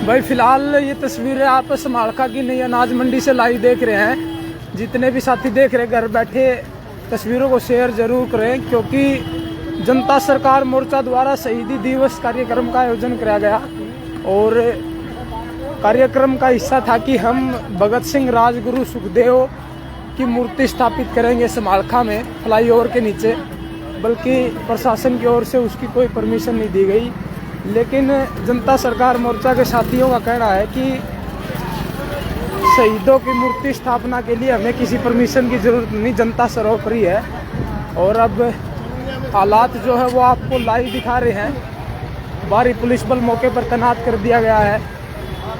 भाई फिलहाल ये तस्वीरें आप समालखा की नई अनाज मंडी से लाइव देख रहे हैं। जितने भी साथी देख रहे हैं घर बैठे तस्वीरों को शेयर जरूर करें, क्योंकि जनता सरकार मोर्चा द्वारा शहीदी दिवस कार्यक्रम का आयोजन किया गया और कार्यक्रम का हिस्सा था कि हम भगत सिंह राजगुरु सुखदेव की मूर्ति स्थापित करेंगे समालखा में फ्लाईओवर के नीचे, बल्कि प्रशासन की ओर से उसकी कोई परमिशन नहीं दी गई। लेकिन जनता सरकार मोर्चा के साथियों का कहना है कि शहीदों की मूर्ति स्थापना के लिए हमें किसी परमिशन की जरूरत नहीं, जनता सर्वोपरि है। और अब हालात जो है वो आपको लाइव दिखा रहे हैं। भारी पुलिस बल मौके पर तैनात कर दिया गया है,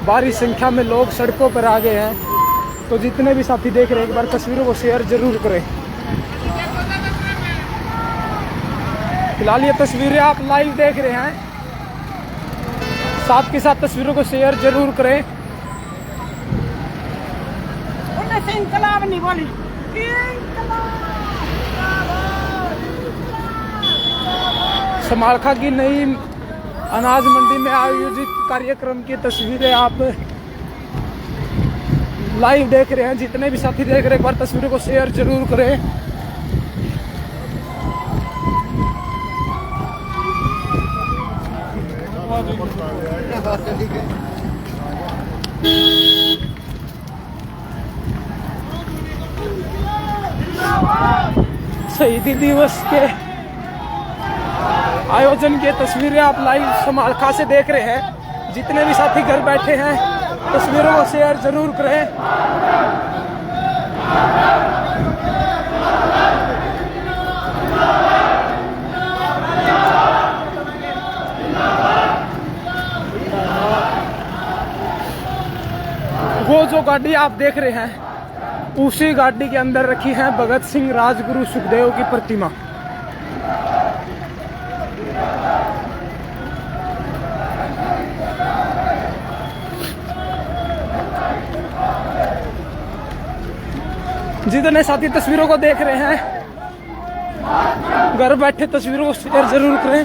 भारी संख्या में लोग सड़कों पर आ गए हैं। तो जितने भी साथी देख रहे हैं एक बार तस्वीरों को शेयर जरूर करें। फिलहाल ये तस्वीरें आप लाइव देख रहे हैं, साथ के साथ तस्वीरों को शेयर जरूर करें। इंकलाब नहीं बोली। समालखा की नई अनाज मंडी में आयोजित कार्यक्रम की तस्वीरें आप लाइव देख रहे हैं। जितने भी साथी देख रहे हैं एक बार तस्वीरों को शेयर जरूर करें। शहीदी दिवस के आयोजन की तस्वीरें आप लाइव समालखा से देख रहे हैं। जितने भी साथी घर बैठे हैं तस्वीरों को शेयर जरूर करें। वो जो गाड़ी आप देख रहे हैं उसी गाड़ी के अंदर रखी है भगत सिंह राजगुरु सुखदेव की प्रतिमा। जितने साथी तस्वीरों को देख रहे हैं घर बैठे तस्वीरों को शेयर जरूर करें।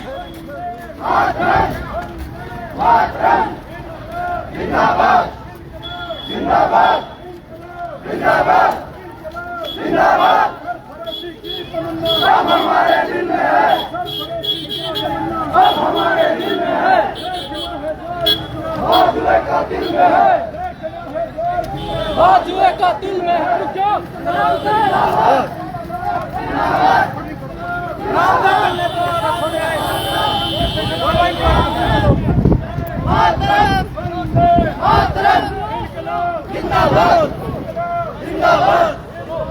जिंदाबाद जिंदाबाद जिंदाबाद जिंदाबाद। अब हमारे दिल में है, अब हमारे दिल में है, बाजुए का दिल में है, बाजुए का दिल में है।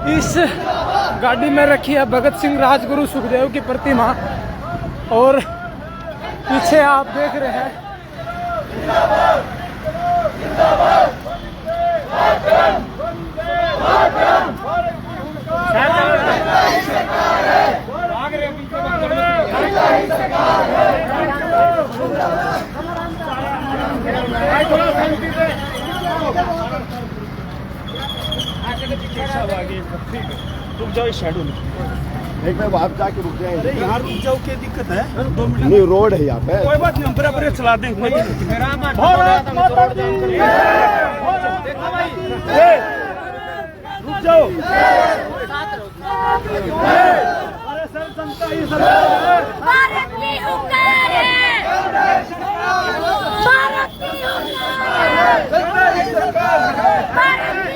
इस गाड़ी में रखी है भगत सिंह राजगुरु सुखदेव की प्रतिमा और पीछे आप देख रहे हैं रुक जाओ, शेडो एक मैं आप जाके रुक जाए। यहाँ रुक जाओ, क्या दिक्कत है? 2 मिनट नहीं, रोड है यहाँ पे। कोई बात नहीं, हम बराबर चला देंगे। रुक जाओ। अरे सर, जनता ही भारत की हुकूमत है, भारत की हुकूमत है, भारत की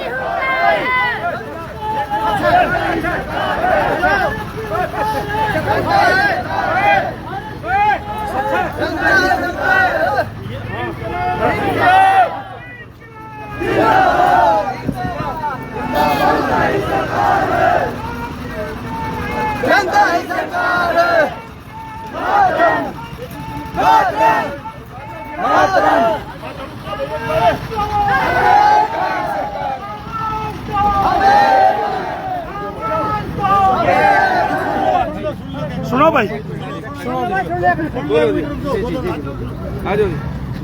सुनो भाई,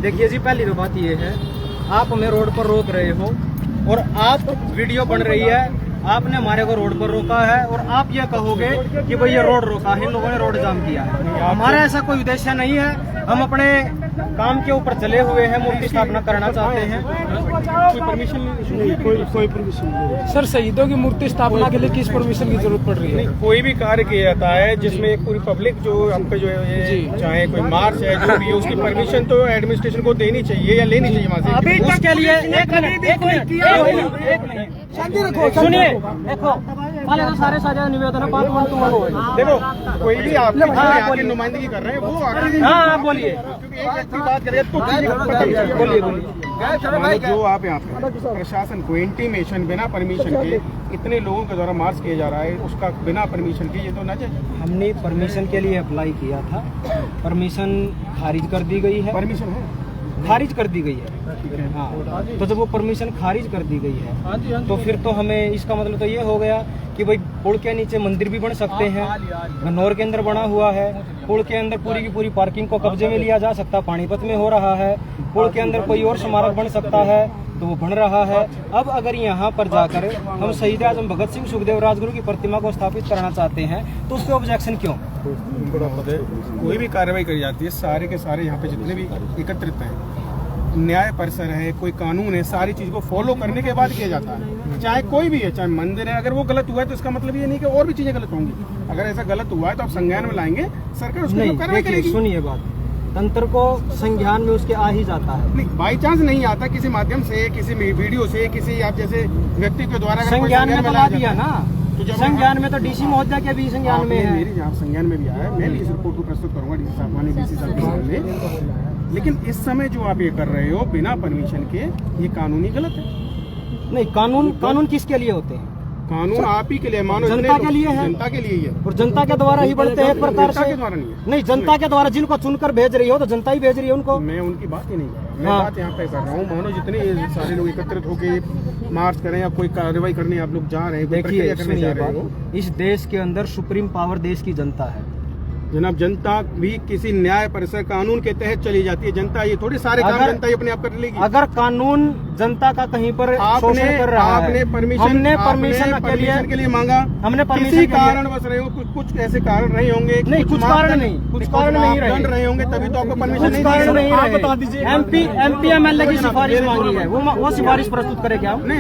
देखिए जी, पहली तो बात ये है, आप हमें रोड पर रोक रहे हो और आप वीडियो बन रही है, आपने हमारे को रोड पर रोका है और आप ये कहोगे कि भाई ये रोड रोका है, इन लोगों ने रोड जाम किया है। हमारा ऐसा कोई उद्देश्य नहीं है। हम अपने काम के ऊपर चले हुए हैं, मूर्ति स्थापना करना चाहते हैं। कोई परमिशन नहीं, कोई परमिशन नहीं। सर शहीदों की मूर्ति स्थापना के लिए किस परमिशन की जरूरत पड़ रही है? कोई भी कार्य किया जाता है जिसमें एक पूरी पब्लिक जो आपका जो है ये चाहे कोई मार्च है जो भी है उसकी परमिशन तो एडमिनिस्ट्रेशन को देनी चाहिए या लेनी चाहिए वहाँ से। अभी उसके लिए एक मिनट सुनिए, देखो पहले तो सारे साझा निवेदन है, बात देखो कोई भी आपकी नुमाइंदगी कर रहे हैं वो आगे हाँ बोलिए, क्योंकि एक व्यक्ति बात करेगा तो चीजें पता नहीं चलेगी। बोलिए जो आप यहाँ पे प्रशासन को इंटीमेशन बिना परमिशन के इतने लोगों के द्वारा मार्च किया जा रहा है उसका बिना परमिशन के, ये तो नाजायज। हमने परमिशन के लिए अप्लाई किया था, परमिशन खारिज कर दी गई है। परमिशन है खारिज कर दी गई है। हाँ, तो जब वो परमिशन खारिज कर दी गई है तो फिर तो हमें इसका मतलब तो ये हो गया कि भाई पुल के नीचे मंदिर भी बन सकते हैं, गन्नौर के अंदर बना हुआ है, पुल के अंदर पूरी की पूरी पार्किंग को कब्जे में लिया जा सकता है, पानीपत में हो रहा है, पुल के अंदर कोई और स्मारक बन सकता है तो वो बन रहा है। अब अगर यहाँ पर जाकर हम शहीद आजम भगत सिंह सुखदेव राजगुरु की प्रतिमा को स्थापित करना चाहते हैं तो उसके ऑब्जेक्शन क्यों? कोई भी कार्रवाई करी जाती है सारे के सारे यहाँ पे जितने भी एकत्रित हैं, न्याय परिसर है, कोई कानून है, सारी चीज को फॉलो करने के बाद किया जाता है। चाहे कोई भी है, चाहे मंदिर है, अगर वो गलत हुआ है तो इसका मतलब ये नहीं कि और भी चीजें गलत होंगी। अगर ऐसा गलत हुआ है तो आप संज्ञान में लाएंगे, सरकार उसको कार्रवाई करेगी। सुनिए बात, तंत्र को संज्ञान में उसके आ ही जाता है। नहीं, बाई चांस नहीं आता, किसी माध्यम से, किसी वीडियो से, किसी आप जैसे व्यक्ति के द्वारा संज्ञान में तो ला दिया ना, संज्ञान में तो डीसी महोदय के भी संज्ञान में है। मेरी जहाँ संज्ञान में भी आया है, मैं भी इस रिपोर्ट को प्रस्तुत करूंगा डीसी साहब माननीय डीसी साहब के सामने। लेकिन इस समय जो आप ये कर रहे हो बिना परमिशन के, ये कानूनी गलत है। नहीं, कानून किसके लिए होते हैं? कानून आप ही के लिए, मानो जनता के लिए है, जनता के लिए ही है, और जनता के द्वारा ही बढ़ते हैं एक प्रकार से। जनता के द्वारा नहीं है। नहीं, जनता के द्वारा जिनको चुनकर भेज रही हो तो जनता ही भेज रही है उनको। मैं उनकी बात ही नहीं कर रहा, मैं बात यहाँ पे कर रहा हूँ मानो जितने ये सारे लोग एकत्रित होके मार्च करें या कोई कार्रवाई करने आप लोग जा रहे हैं, देखिए सुनिए बात, इस देश के अंदर सुप्रीम पावर देश की जनता है जनाब। जनता भी किसी न्याय परिसर कानून के तहत चली जाती है। जनता ये थोड़ी सारे काम जनता ही अपने आप कर लेगी। अगर कानून जनता का कहीं पर शोषण कर रहा है, हमने परमिशन के लिए मांगा, हमने किसी कारण बस रहे हो, कुछ ऐसे कारण रहे होंगे, नहीं कुछ कारण नहीं रहे होंगे, तभी तो आपको परमिशन नहीं कारण नहीं आप रहे। बता दीजिए। एमपी एमएलए की सिफारिश मांगी है, वो सिफारिश प्रस्तुत करे क्या? नहीं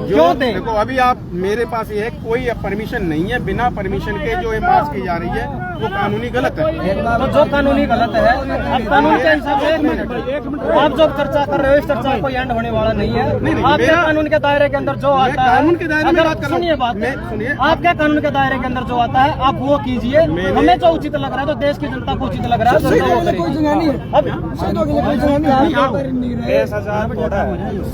क्यों दें? देखो अभी आप मेरे पास ये है, कोई परमिशन नहीं है, बिना परमिशन के जो ये मार्च की जा रही है वो कानूनी गलत है। तो जो कानूनी गलत है, अब कानून के हिसाब से आप जो चर्चा कर रहे हो इस चर्चा को एंड होने वाला नहीं है। आपके कानून के दायरे के अंदर जो आता है, कानून के दायरे में बात कर, सुनिए बात, आपके कानून के दायरे के अंदर जो आता है आप वो कीजिए। हमें जो उचित लग रहा है, तो देश की जनता को उचित लग रहा है, 10,000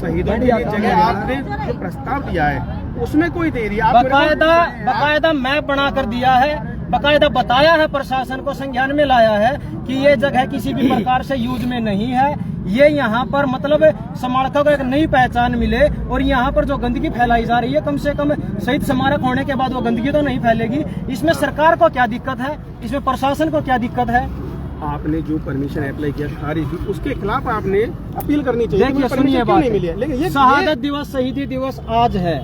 शहीदों की जगह आपने जो प्रस्ताव दिया है उसमें कोई देरी बकायदा मैप बना कर दिया है, बकायदा बताया है, प्रशासन को संज्ञान में लाया है कि ये जगह किसी भी प्रकार से यूज में नहीं है। ये यहाँ पर मतलब स्मारकों को एक नई पहचान मिले, और यहाँ पर जो गंदगी फैलाई जा रही है, कम से कम शहीद स्मारक होने के बाद वो गंदगी तो नहीं फैलेगी। इसमें सरकार को क्या दिक्कत है, इसमें प्रशासन को क्या दिक्कत है? आपने जो परमिशन अप्लाई किया खारिज की, उसके खिलाफ आपने अपील करनी चाहिए। देखिए सुनिए बात, शहादत दिवस, शहीदी दिवस आज है,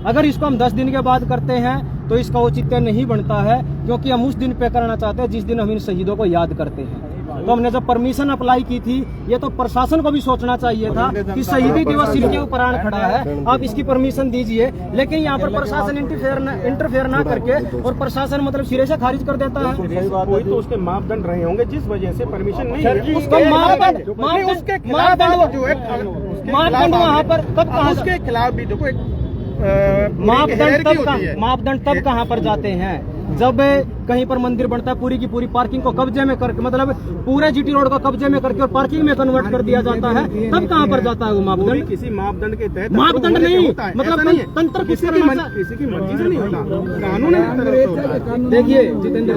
अगर इसको हम 10 दिन के बाद करते हैं तो इसका औचित्य नहीं बनता है, क्योंकि हम उस दिन पे करना चाहते हैं जिस दिन हम इन शहीदों को याद करते हैं। तो हमने जब परमिशन अप्लाई की थी, ये तो प्रशासन को भी सोचना चाहिए था कि शहीदी दिवस इनके ऊपर आन खड़ा है, आप इसकी परमिशन दीजिए। लेकिन यहाँ पर प्रशासन इंटरफेयर ना करके और प्रशासन मतलब सिरे से खारिज कर देता है। कोई तो उसके मापदंड रहे होंगे जिस वजह से परमिशन नहीं है। उसका मापदंड वहाँ पर तब कहाँ, उसके खिलाफ भी देखो एक मापदंड तब कहाँ पर जाते हैं, जब कहीं पर मंदिर बनता है, पूरी की पूरी पार्किंग को कब्जे में करके, मतलब पूरे जीटी रोड को कब्जे में करके और पार्किंग में कन्वर्ट कर दिया जाता है, तब कहाँ पर जाता है वो मापदंड? किसी मापदंड के तहत मापदंड नहीं, मतलब तंत्र किसी की मर्जी से नहीं होता, कानून। देखिए जितेंद्र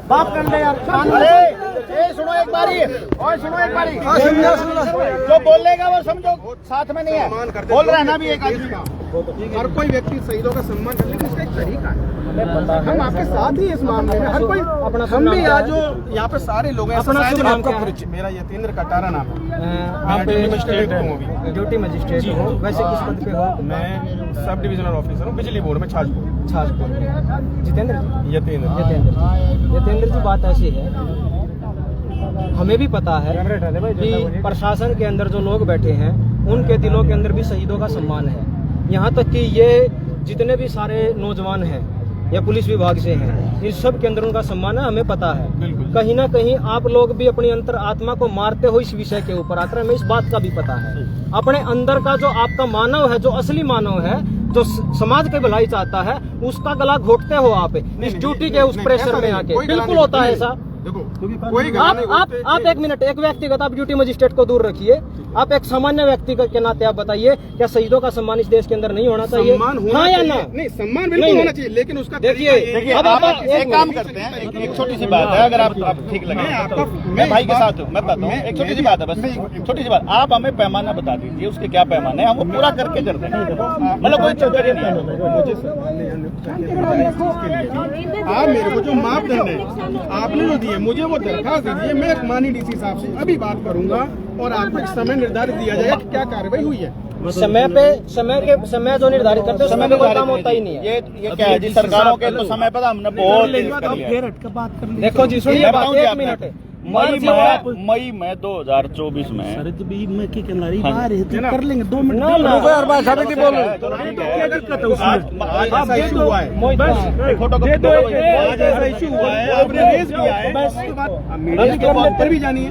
बात कर ले यार। अरे सुनो एक बारी, और सुनो एक बारी, जो बोलेगा वो समझो साथ में नहीं है, बोल रहा है ना भी एक आदमी का। हर कोई व्यक्ति शहीदों का सम्मान करने का इसका एक तरीका है। हम आपके साथ ही इस मामले में हर कोई अपना हम भी नाम क्या आज जो यहाँ पे सारे लोग हैं। अपना शायद शुभ नाम आपका क्या है? परिचय मेरा यतेंद्र कटारा नाम है। आप मैं मजिस्ट्रेट हूँ अभी। ड्यूटी मजिस्ट्रेट हो, वैसे किस पद पे हो? मैं सब डिविजनल ऑफिसर हूँ बिजली बोर्ड में छाजपुर। छाजपुर। जितेंद्र जी? यतेंद्र यतेंद्र जी बात ऐसी है, हमें भी पता है कि प्रशासन के अंदर जो लोग बैठे हैं उनके दिलों के अंदर भी शहीदों का सम्मान है। यहाँ तक कि ये जितने भी सारे नौजवान हैं या पुलिस विभाग से हैं, इन सब के अंदर उनका सम्मान है, हमें पता है। बिल्कुल। कहीं ना कहीं आप लोग भी अपनी अंतर आत्मा को मारते हो इस विषय के ऊपर आकर, हमें इस बात का भी पता है। अपने अंदर का जो आपका मानव है, जो असली मानव है, जो समाज की भलाई चाहता है, उसका गला घोटते हो आप इस ड्यूटी के उस प्रेशर में आके। बिल्कुल होता है ऐसा। देखो कोई गला नहीं आप घोटते। एक मिनट, एक व्यक्तिगत आप ड्यूटी मजिस्ट्रेट को दूर रखिए, आप एक सामान्य व्यक्ति के नाते आप बताइए, क्या शहीदों का सम्मान इस देश के अंदर नहीं होना चाहिए? सम्मान होना हाँ या चाहिए। ना? नहीं, सम्मान बिल्कुल नहीं, होना चाहिए, लेकिन उसका देखिए, तरीका ये है। देखिए अब आप आप एक काम करते हैं, एक छोटी सी बात है, अगर आप ठीक लगे मैं भाई के साथ हूँ, मैं बताता हूँ, एक छोटी सी बात है, बस छोटी सी बात। आप हमें पैमाना बता दीजिए, उसके क्या पैमाना है, हम वो पूरा करके कर देंगे, मतलब कोई चक्कर ही नहीं है। आप मेरे को जो मापदंड है आपने जो दिए, मुझे वो दरखास्त दीजिए, मैं एक माननीय डीसी साहब से अभी बात करूंगा और आपको एक समय निर्धारित दिया जाएगा कि क्या कार्रवाई हुई है। समय जो निर्धारित करते हो, समय में कोई काम होता ही नहीं है। ये क्या है जी, सरकारों के तो समय पर हमने बहुत देखो जी, सुनिए मैं बात, बताऊं जी एक आपने। मिनट है। मई में 2024 में ना, ना, ठीक है। आज ऐसा इशू हुआ है, मोहित, फोटो आज ऐसा इशू हुआ है, आपने रेज किया है, उसके बाद अब मीडिया के ऊपर भी जानी है।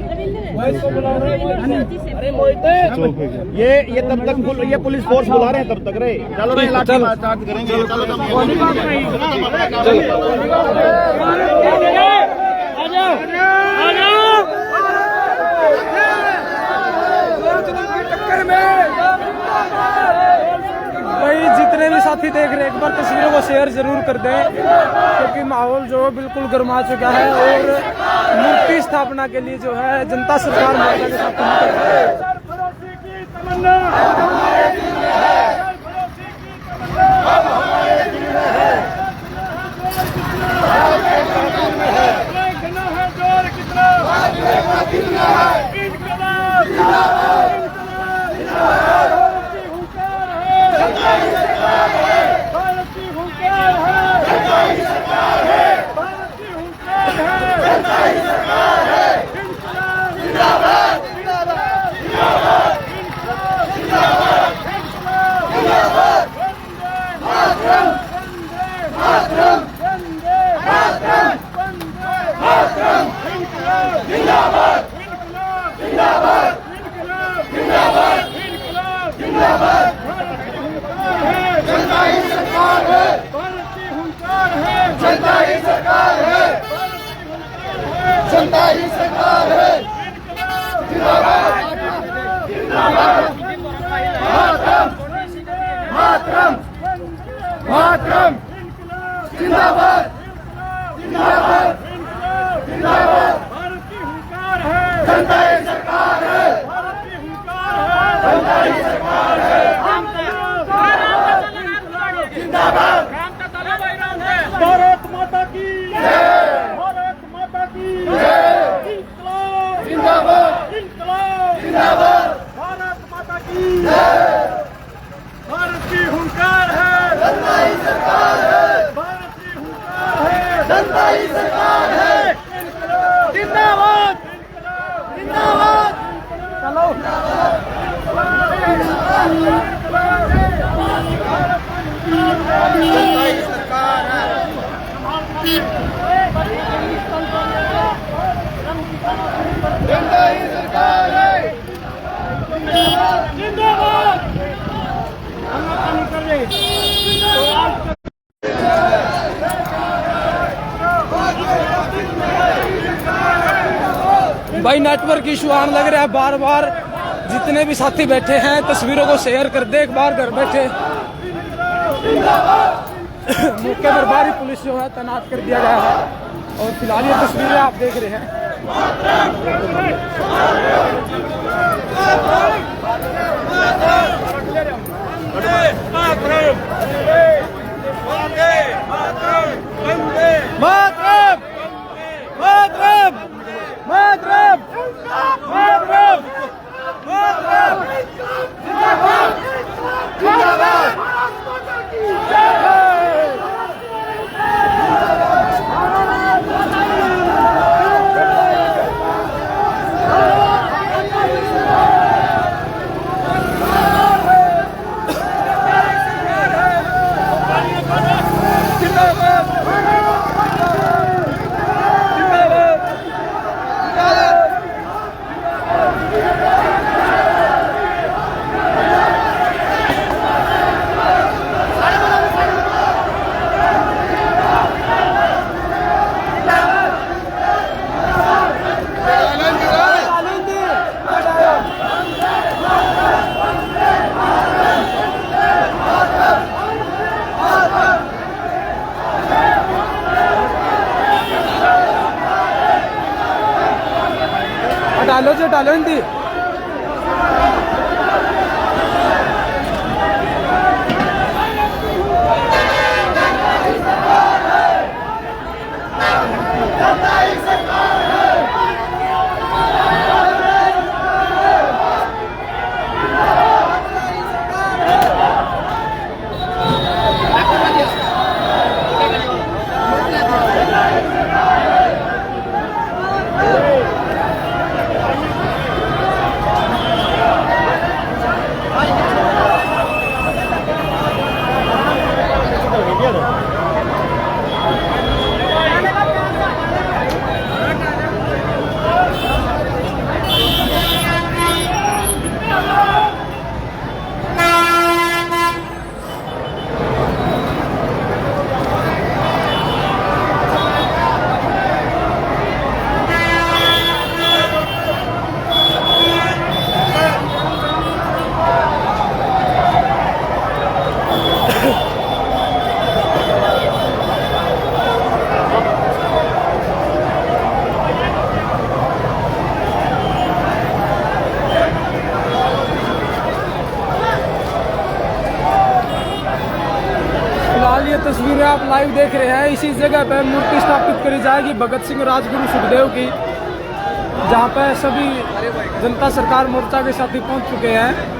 ये तब तक ये पुलिस फोर्स बुला रहे हैं तब तक रे, चलो रे लाठी चार्ज करेंगे, भाई जितने भी साथी देख रहे हैं, एक बार तस्वीरों को शेयर जरूर कर दें, क्योंकि माहौल जो है बिल्कुल गर्मा चुका है और मूर्ति स्थापना के लिए जो है जनता सरकार मोर्चा के साथ मिलकर है। भारत माता की भारत माता की जिंदाबाद जिंदाबाद भारत माता की भारत की हुंकार है, जनता ही सरकार है, भारत की हुंकार है, जनता ही सरकार है, जिंदाबाद जिंदाबाद चलो भाई नेटवर्क इशू आने लग रहा है बार बार। जितने भी साथी बैठे हैं तस्वीरों को शेयर कर दे, एक बार घर बैठे मौके पर भारी पुलिस जो है तैनात कर दिया गया है और फिलहाल ये तस्वीरें आप देख रहे हैं। भारत डालो हिंदी। ये तस्वीरें आप लाइव देख रहे हैं। इसी जगह पर मूर्ति स्थापित करी जाएगी भगत सिंह राजगुरु सुखदेव की, जहां पर सभी जनता सरकार मोर्चा के साथी पहुंच चुके हैं।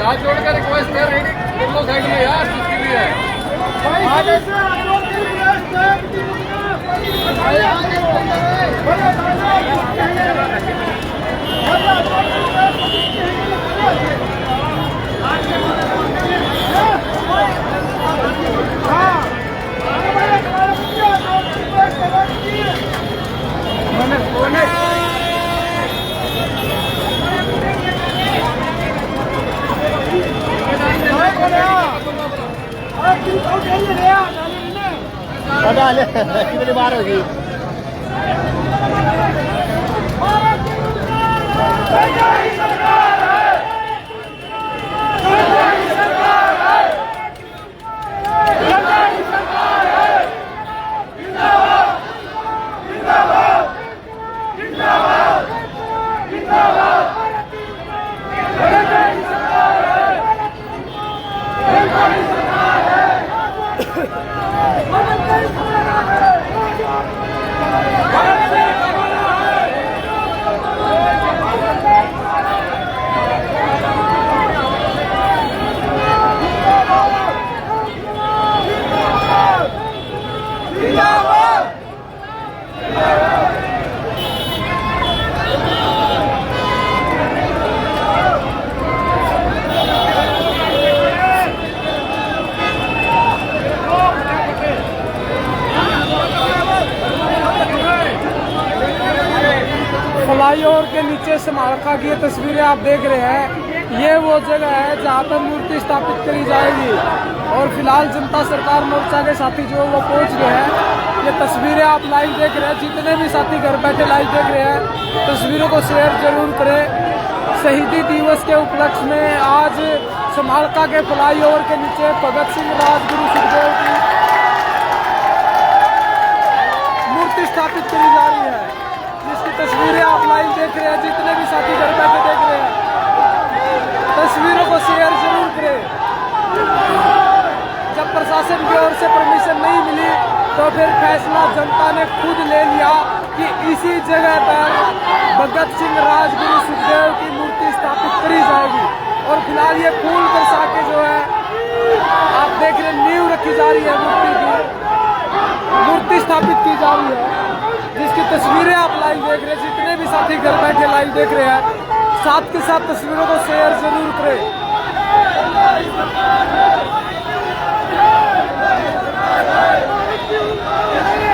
हाथ जोड़कर रिक्वेस्ट कर रही है साइड में यार, जिसकी भी है कितनी बार होगी फ्लाईओवर के नीचे स्मारका की ये तस्वीरें आप देख रहे हैं। ये वो जगह है जहां पर मूर्ति स्थापित करी जाएगी और फिलहाल जनता सरकार मोर्चा के साथी जो वो पहुंच गए हैं। ये तस्वीरें आप लाइव देख रहे हैं, जितने भी साथी घर बैठे लाइव देख रहे हैं तस्वीरों को शेयर जरूर करें। शहीदी दिवस के उपलक्ष्य में आज समालका के फ्लाईओवर के नीचे भगत सिंह राजगुरु सुखदेव की मूर्ति स्थापित करी जा रही है, जिसकी तस्वीरें आप लाइव देख रहे हैं, जितने भी साथी घर बैठे देख रहे हैं तस्वीरों को शेयर जरूर करें। जब प्रशासन की ओर से परमिशन नहीं मिली तो फिर फैसला जनता ने खुद ले लिया कि इसी जगह पर भगत सिंह राजगुरु सुखदेव की मूर्ति स्थापित करी जाएगी। और फिलहाल ये फूल बरसा के जो है आप देख रहे नींव रखी जा रही है, मूर्ति स्थापित की जा रही है, जिसकी तस्वीरें आप लाइव देख रहे हैं। जितने भी साथी घर बैठे लाइव देख रहे हैं साथ के साथ तस्वीरों को शेयर जरूर करें। Hey!